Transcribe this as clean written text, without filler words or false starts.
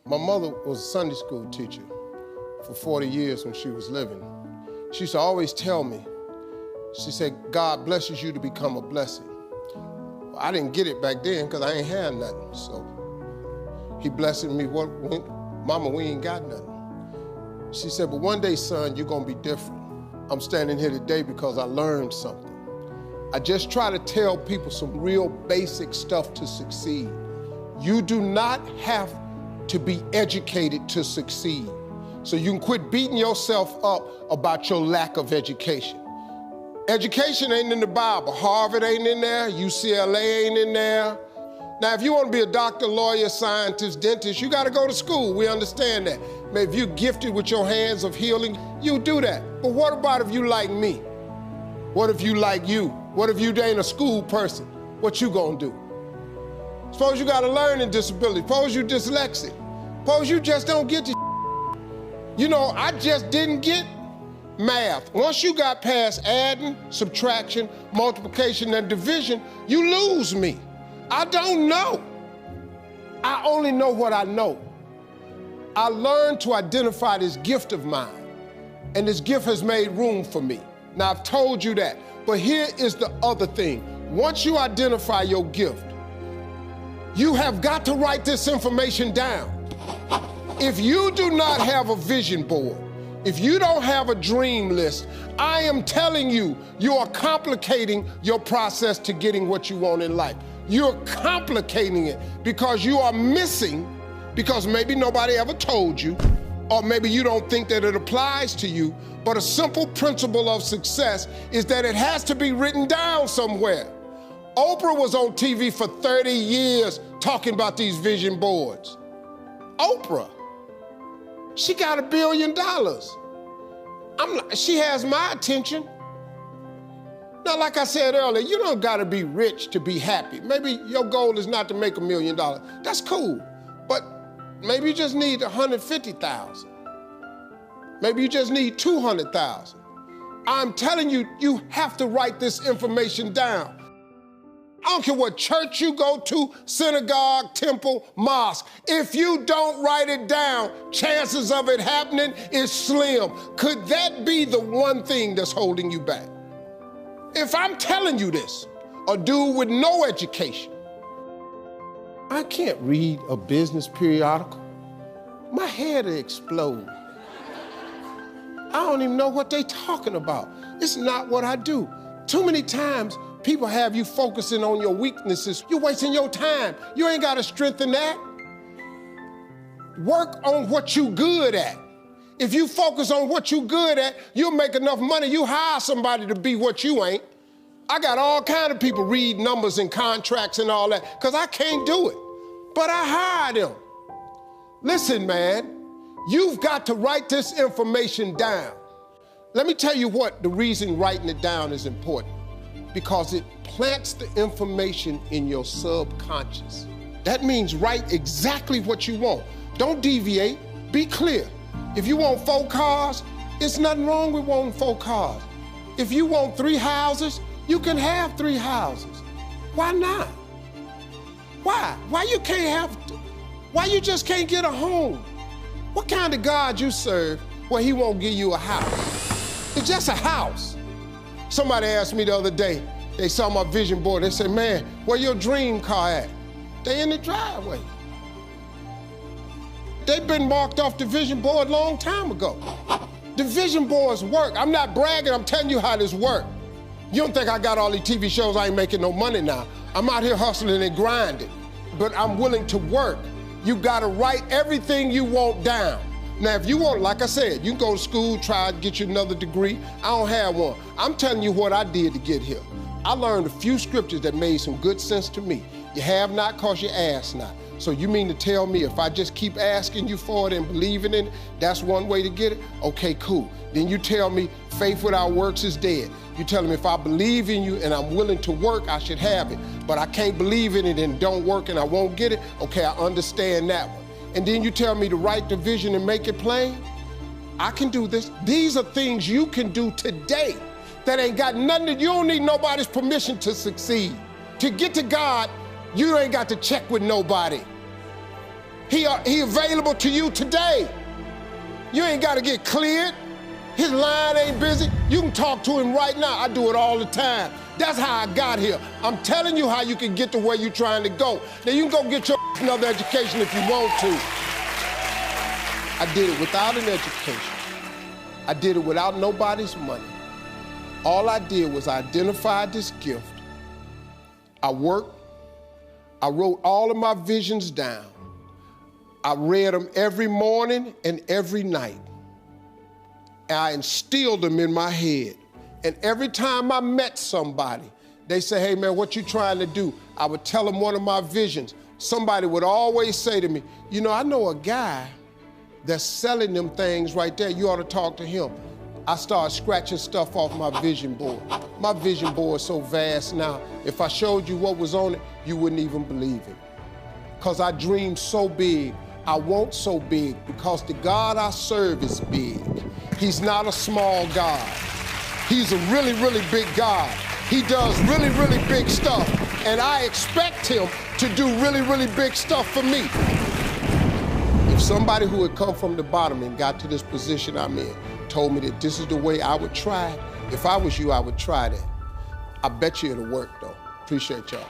My mother was a Sunday school teacher for 40 years when she was living. She used to always tell me, she said, God blesses you to become a blessing. Well, I didn't get it back then because I ain't had nothing. So he blessed me, Mama, we ain't got nothing. She said, but one day, son, you're gonna be different. I'm standing here today because I learned something. I just try to tell people some real basic stuff to succeed. You do not have to be educated to succeed. So you can quit beating yourself up about your lack of education. Education ain't in the Bible. Harvard ain't in there, UCLA ain't in there. Now, if you want to be a doctor, lawyer, scientist, dentist, you got to go to school. We understand that. Maybe if you're gifted with your hands of healing, you do that. But what about if you like me? What if you like you? What if you ain't a school person? What you gonna do? Suppose you got a learning disability. Suppose you dyslexic. Suppose you just don't get the You know, I just didn't get math. Once you got past adding, subtraction, multiplication, and division, you lose me. I don't know. I only know what I know. I learned to identify this gift of mine, and this gift has made room for me. Now, I've told you that, but here is the other thing. Once you identify your gift, you have got to write this information down. If you do not have a vision board, if you don't have a dream list, I am telling you, you are complicating your process to getting what you want in life. You're complicating it because you are missing, because maybe nobody ever told you, or maybe you don't think that it applies to you, but a simple principle of success is that it has to be written down somewhere. Oprah was on TV for 30 years talking about these vision boards. Oprah, she got $1 billion. She has my attention. Now, like I said earlier, you don't gotta be rich to be happy. Maybe your goal is not to make $1 million. That's cool, but maybe you just need 150,000. Maybe you just need 200,000. I'm telling you, you have to write this information down. I don't care what church you go to, synagogue, temple, mosque. If you don't write it down, chances of it happening is slim. Could that be the one thing that's holding you back? If I'm telling you this, a dude with no education, I can't read a business periodical. My head will explode. I don't even know what they're talking about. It's not what I do. Too many times, people have you focusing on your weaknesses. You're wasting your time. You ain't gotta strengthen that. Work on what you good at. If you focus on what you good at, you'll make enough money, you hire somebody to be what you ain't. I got all kind of people read numbers and contracts and all that, because I can't do it. But I hire them. Listen, man, you've got to write this information down. Let me tell you what the reason writing it down is important. Because it plants the information in your subconscious. That means write exactly what you want. Don't deviate, be clear. If you want 4 cars, it's nothing wrong with wanting 4 cars. If you want 3 houses, you can have 3 houses. Why not? Why? Why you just can't get a home? What kind of God you serve where he won't give you a house? It's just a house. Somebody asked me the other day, they saw my vision board, they said, man, where your dream car at? They in the driveway. They've been marked off the vision board a long time ago. The vision boards work. I'm not bragging, I'm telling you how this works. You don't think I got all these TV shows, I ain't making no money now. I'm out here hustling and grinding, but I'm willing to work. You gotta write everything you want down. Now, if you want, like I said, you can go to school, try to get you another degree. I don't have one. I'm telling you what I did to get here. I learned a few scriptures that made some good sense to me. You have not because you ask not. So you mean to tell me if I just keep asking you for it and believing in it, that's one way to get it? Okay, cool. Then you tell me faith without works is dead. You tell me if I believe in you and I'm willing to work, I should have it. But I can't believe in it and don't work and I won't get it. Okay, I understand that one. And then you tell me to write the vision and make it plain? I can do this. These are things you can do today that ain't got nothing to, you don't need nobody's permission to succeed. To get to God, you ain't got to check with nobody. He available to you today. You ain't got to get cleared. His line ain't busy. You can talk to him right now. I do it all the time. That's how I got here. I'm telling you how you can get to where you're trying to go. Now, you can go get your another education if you want to. I did it without an education. I did it without nobody's money. All I did was identify this gift. I worked. I wrote all of my visions down. I read them every morning and every night. I instilled them in my head. And every time I met somebody, they say, hey man, what you trying to do? I would tell them one of my visions. Somebody would always say to me, you know, I know a guy that's selling them things right there. You ought to talk to him. I started scratching stuff off my vision board. My vision board is so vast now, if I showed you what was on it, you wouldn't even believe it. Because I dream so big. I want so big because the God I serve is big. He's not a small God. He's a really, really big God. He does really, really big stuff. And I expect him to do really, really big stuff for me. If somebody who had come from the bottom and got to this position I'm in told me that this is the way I would try it, if I was you, I would try that. I bet you it'll work though. Appreciate y'all.